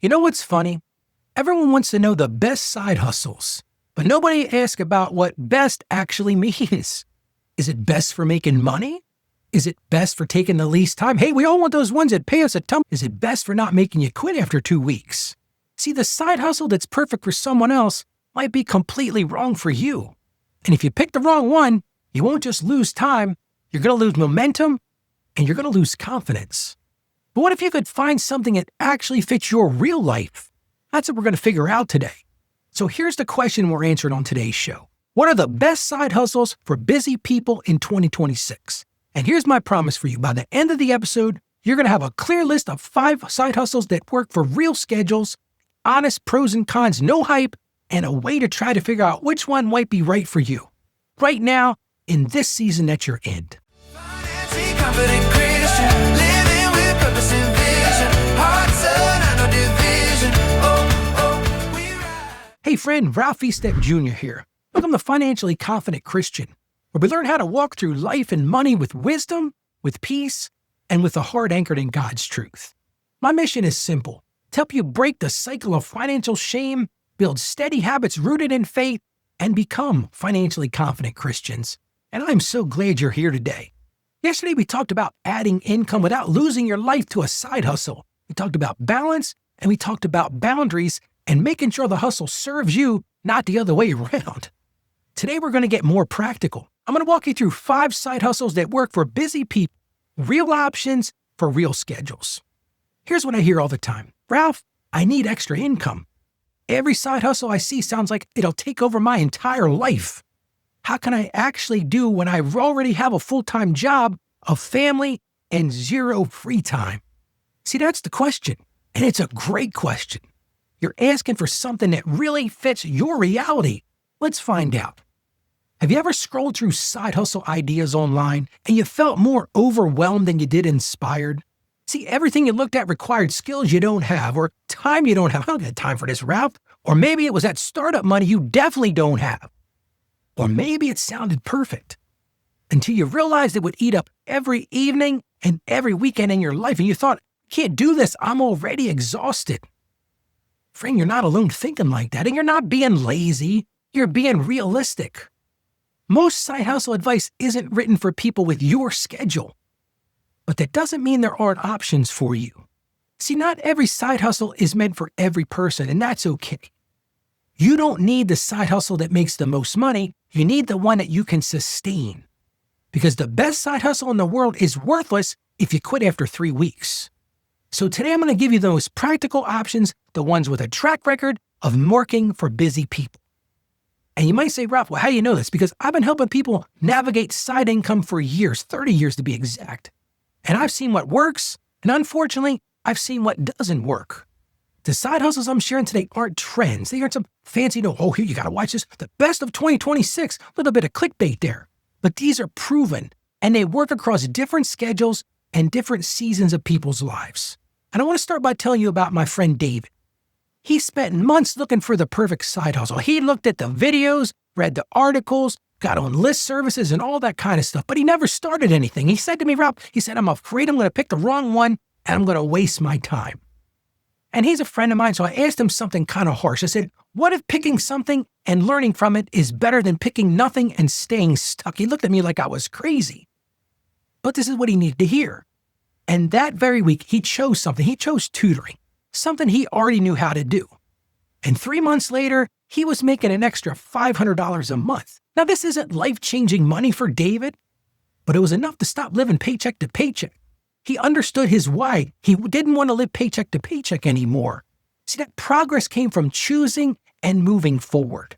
You know what's funny? Everyone wants to know the best side hustles, but nobody asks about what best actually means. Is it best for making money? Is it best for taking the least time? Hey, we all want those ones that pay us a ton. Is it best for not making you quit after 2 weeks? See, the side hustle that's perfect for someone else might be completely wrong for you. And if you pick the wrong one, you won't just lose time, you're going to lose momentum, and you're going to lose confidence. But what if you could find something that actually fits your real life? That's what we're going to figure out today. So here's the question we're answering on today's show. What are the best side hustles for busy people in 2026? And here's my promise for you. By the end of the episode, you're going to have a clear list of 5 side hustles that work for real schedules, honest pros and cons, no hype, and a way to try to figure out which one might be right for you. Right now, in this season that you're in. Hey friend, Ralph Estep Jr. here. Welcome to Financially Confident Christian, where we learn how to walk through life and money with wisdom, with peace, and with a heart anchored in God's truth. My mission is simple: to help you break the cycle of financial shame, build steady habits rooted in faith, and become financially confident Christians. And I'm so glad you're here today. Yesterday, we talked about adding income without losing your life to a side hustle. We talked about balance, and we talked about boundaries and making sure the hustle serves you, not the other way around. Today, we're going to get more practical. I'm going to walk you through 5 side hustles that work for busy people, real options for real schedules. Here's what I hear all the time. Ralph, I need extra income. Every side hustle I see sounds like it'll take over my entire life. How can I actually do when I already have a full-time job, a family, and 0 free time? See, that's the question, and it's a great question. You're asking for something that really fits your reality. Let's find out. Have you ever scrolled through side hustle ideas online and you felt more overwhelmed than you did inspired? See, everything you looked at required skills you don't have or time you don't have. I don't got time for this, Ralph. Or maybe it was that startup money you definitely don't have. Or maybe it sounded perfect until you realized it would eat up every evening and every weekend in your life. And you thought, I can't do this. I'm already exhausted. Friend, you're not alone thinking like that. And you're not being lazy. You're being realistic. Most side hustle advice isn't written for people with your schedule. But that doesn't mean there aren't options for you. See, not every side hustle is meant for every person, and that's okay. You don't need the side hustle that makes the most money. You need the one that you can sustain. Because the best side hustle in the world is worthless if you quit after 3 weeks. So today I'm going to give you the most practical options, the ones with a track record of working for busy people. And you might say, Ralph, well, how do you know this? Because I've been helping people navigate side income for years, 30 years to be exact. And I've seen what works, and unfortunately, I've seen what doesn't work. The side hustles I'm sharing today aren't trends. They aren't some fancy, here, you got to watch this, the best of 2026, a little bit of clickbait there. But these are proven, and they work across different schedules and different seasons of people's lives. And I want to start by telling you about my friend David. He spent months looking for the perfect side hustle. He looked at the videos, read the articles, got on list services and all that kind of stuff, but he never started anything. He said to me, Ralph, I'm afraid I'm going to pick the wrong one and I'm going to waste my time. And he's a friend of mine, so I asked him something kind of harsh. I said, what if picking something and learning from it is better than picking nothing and staying stuck? He looked at me like I was crazy. But this is what he needed to hear. And that very week, he chose something. He chose tutoring, something he already knew how to do. And 3 months later, he was making an extra $500 a month. Now, this isn't life-changing money for David, but it was enough to stop living paycheck to paycheck. He understood his why. He didn't want to live paycheck to paycheck anymore. See, that progress came from choosing and moving forward.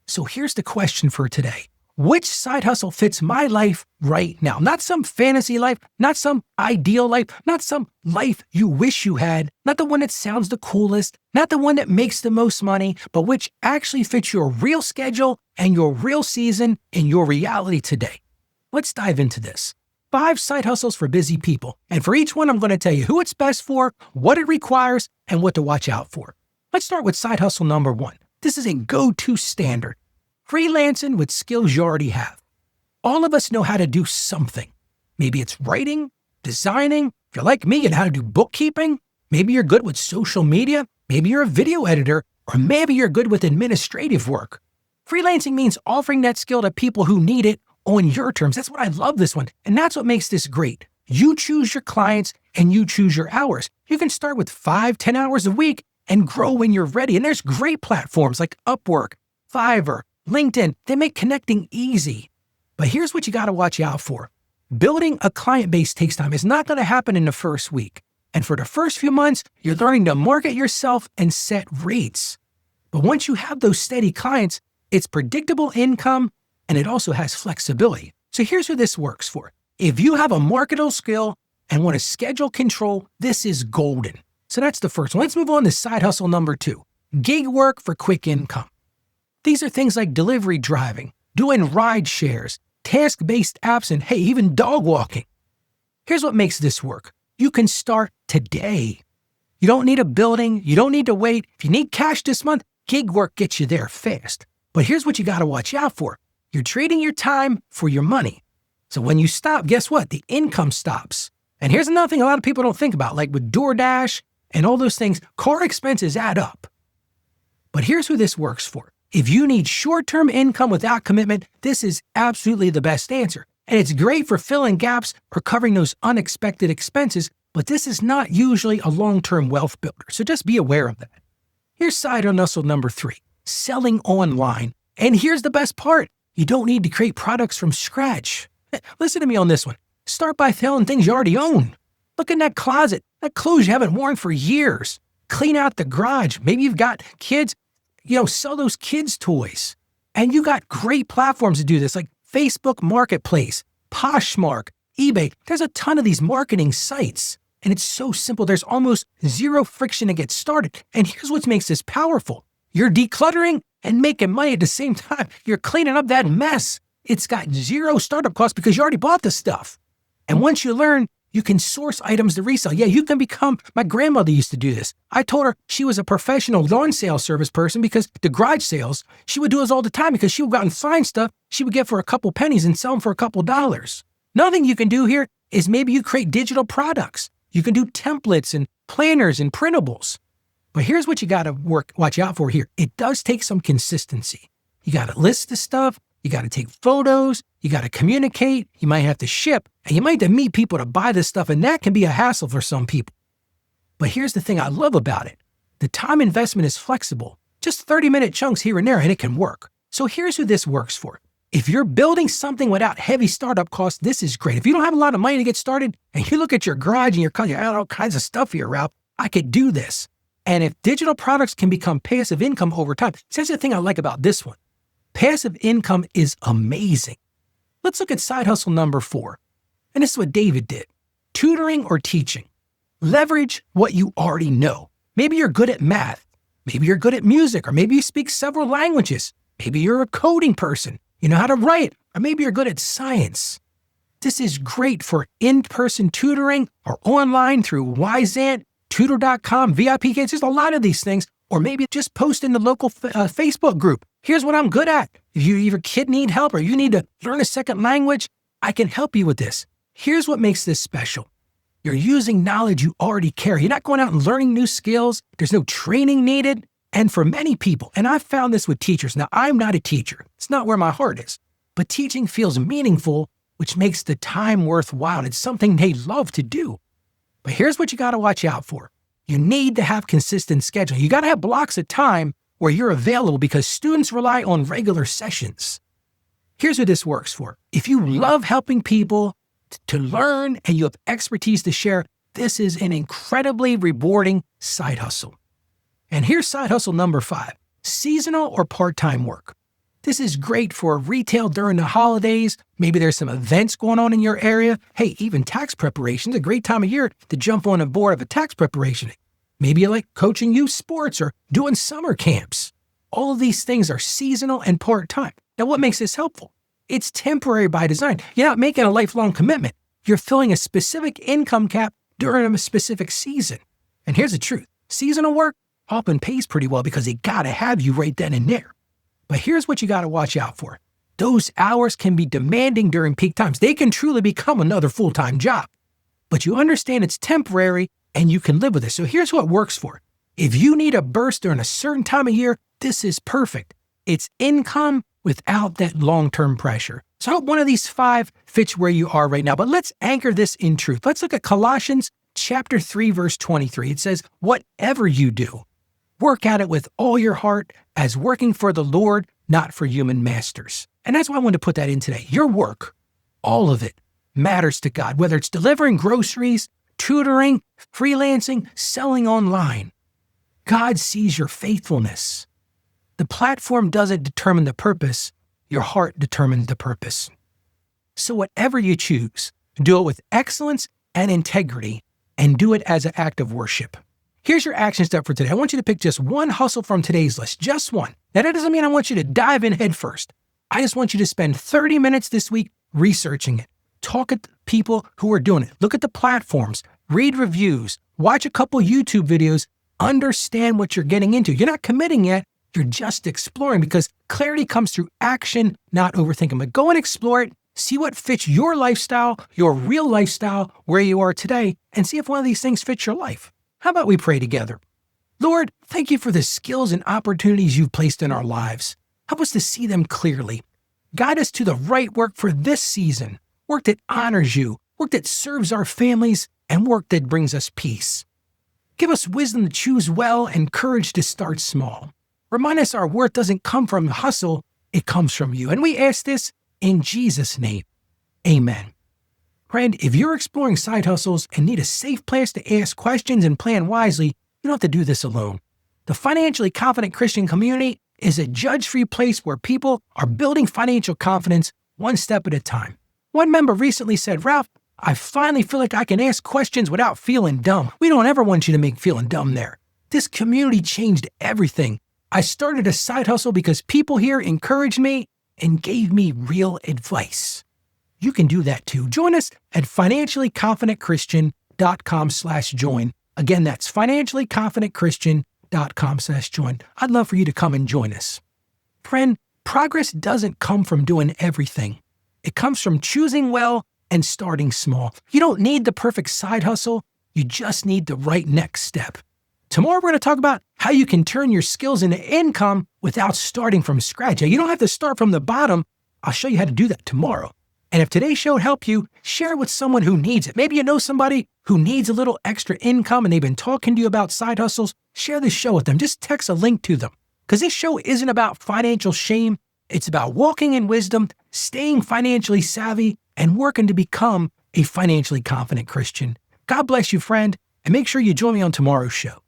So here's the question for today. Which side hustle fits my life right now? Not some fantasy life, not some ideal life, not some life you wish you had, not the one that sounds the coolest, not the one that makes the most money, but which actually fits your real schedule and your real season and your reality today. Let's dive into this. 5 side hustles for busy people. And for each one, I'm going to tell you who it's best for, what it requires, and what to watch out for. Let's start with side hustle number 1. This is a go-to standard. Freelancing with skills you already have. All of us know how to do something. Maybe it's writing, designing. If you're like me, you know how to do bookkeeping. Maybe you're good with social media, maybe you're a video editor, or maybe you're good with administrative work. Freelancing means offering that skill to people who need it on your terms. That's what I love this one. And that's what makes this great. You choose your clients and you choose your hours. You can start with 5-10 hours a week and grow when you're ready. And there's great platforms like Upwork, Fiverr, LinkedIn. They make connecting easy. But here's what you got to watch out for. Building a client base takes time. It's not going to happen in the first week. And for the first few months, you're learning to market yourself and set rates. But once you have those steady clients, it's predictable income and it also has flexibility. So here's who this works for. If you have a marketable skill and want to schedule control, this is golden. So that's the first one. Let's move on to side hustle number 2, gig work for quick income. These are things like delivery driving, doing ride shares, task-based apps, and hey, even dog walking. Here's what makes this work. You can start today. You don't need a building. You don't need to wait. If you need cash this month, gig work gets you there fast. But here's what you got to watch out for. You're trading your time for your money. So when you stop, guess what? The income stops. And here's another thing a lot of people don't think about, like with DoorDash and all those things, car expenses add up. But here's who this works for. If you need short-term income without commitment, this is absolutely the best answer. And it's great for filling gaps or covering those unexpected expenses, but this is not usually a long-term wealth builder. So just be aware of that. Here's side hustle number 3, selling online. And here's the best part. You don't need to create products from scratch. Listen to me on this one. Start by selling things you already own. Look in that closet, that clothes you haven't worn for years. Clean out the garage. Maybe you've got kids, sell those kids' toys. And you got great platforms to do this, like Facebook Marketplace, Poshmark, eBay. There's a ton of these marketing sites. And it's so simple. There's almost zero friction to get started. And here's what makes this powerful. You're decluttering and making money at the same time. You're cleaning up that mess. It's got zero startup costs because you already bought the stuff. And once you learn, you can source items to resell. Yeah, you can become, my grandmother used to do this. I told her she was a professional lawn sale service person because the garage sales, she would do this all the time because she would go out and find stuff she would get for a couple pennies and sell them for a couple dollars. Another thing you can do here is maybe you create digital products. You can do templates and planners and printables. But here's what you got to watch out for here. It does take some consistency. You got to list the stuff. You got to take photos. You got to communicate. You might have to ship. And you might have to meet people to buy this stuff. And that can be a hassle for some people. But here's the thing I love about it. The time investment is flexible. Just 30-minute chunks here and there, and it can work. So here's who this works for. If you're building something without heavy startup costs, this is great. If you don't have a lot of money to get started and you look at your garage and you have all kinds of stuff here, Ralph, I could do this. And if digital products can become passive income over time, that's the thing I like about this one. Passive income is amazing. Let's look at side hustle number 4. And this is what David did. Tutoring or teaching. Leverage what you already know. Maybe you're good at math. Maybe you're good at music, or maybe you speak several languages. Maybe you're a coding person. You know how to write, or maybe you're good at science. This is great for in-person tutoring or online through Wyzant, Tutor.com, VIP Kids. There's a lot of these things. Or maybe just post in the local Facebook group. Here's what I'm good at. If your kid need help or you need to learn a second language, I can help you with this. Here's what makes this special. You're using knowledge you already carry. You're not going out and learning new skills. There's no training needed. And for many people, and I've found this with teachers. Now, I'm not a teacher. It's not where my heart is. But teaching feels meaningful, which makes the time worthwhile. It's something they love to do. But here's what you got to watch out for. You need to have consistent scheduling. You got to have blocks of time where you're available because students rely on regular sessions. Here's what this works for. If you love helping people to learn and you have expertise to share, this is an incredibly rewarding side hustle. And here's side hustle number 5, seasonal or part-time work. This is great for retail during the holidays. Maybe there's some events going on in your area. Hey, even tax preparation is a great time of year to jump on a board of a tax preparation. Maybe you like coaching youth sports or doing summer camps. All of these things are seasonal and part-time. Now, what makes this helpful? It's temporary by design. You're not making a lifelong commitment. You're filling a specific income cap during a specific season. And here's the truth. Seasonal work often pays pretty well because they got to have you right then and there. But here's what you got to watch out for. Those hours can be demanding during peak times. They can truly become another full-time job. But you understand it's temporary and you can live with it. So here's what works for. If you need a burst during a certain time of year, this is perfect. It's income without that long-term pressure. So I hope one of these 5 fits where you are right now, but let's anchor this in truth. Let's look at Colossians chapter 3, verse 23. It says, whatever you do, work at it with all your heart as working for the Lord, not for human masters. And that's why I wanted to put that in today. Your work, all of it, matters to God, whether it's delivering groceries, tutoring, freelancing, selling online. God sees your faithfulness. The platform doesn't determine the purpose. Your heart determines the purpose. So whatever you choose, do it with excellence and integrity, and do it as an act of worship. Here's your action step for today. I want you to pick just one hustle from today's list, just one. Now, that doesn't mean I want you to dive in head first. I just want you to spend 30 minutes this week researching it. Talk at the people who are doing it. Look at the platforms, read reviews, watch a couple YouTube videos, understand what you're getting into. You're not committing yet. You're just exploring, because clarity comes through action, not overthinking. But go and explore it. See what fits your lifestyle, your real lifestyle, where you are today, and see if one of these things fits your life. How about we pray together? Lord, thank you for the skills and opportunities you've placed in our lives. Help us to see them clearly. Guide us to the right work for this season, work that honors you, work that serves our families, and work that brings us peace. Give us wisdom to choose well and courage to start small. Remind us our worth doesn't come from hustle, it comes from you. And we ask this in Jesus' name. Amen. Friend, if you're exploring side hustles and need a safe place to ask questions and plan wisely, you don't have to do this alone. The Financially Confident Christian Community is a judge-free place where people are building financial confidence one step at a time. One member recently said, Ralph, I finally feel like I can ask questions without feeling dumb. We don't ever want you to make feeling dumb there. This community changed everything. I started a side hustle because people here encouraged me and gave me real advice. You can do that too. Join us at financiallyconfidentchristian.com/join. Again, that's financiallyconfidentchristian.com/join. I'd love for you to come and join us. Friend, progress doesn't come from doing everything. It comes from choosing well and starting small. You don't need the perfect side hustle. You just need the right next step. Tomorrow, we're going to talk about how you can turn your skills into income without starting from scratch. Now, you don't have to start from the bottom. I'll show you how to do that tomorrow. And if today's show helped you, share it with someone who needs it. Maybe you know somebody who needs a little extra income and they've been talking to you about side hustles. Share this show with them. Just text a link to them. Because this show isn't about financial shame. It's about walking in wisdom, staying financially savvy, and working to become a financially confident Christian. God bless you, friend, and make sure you join me on tomorrow's show.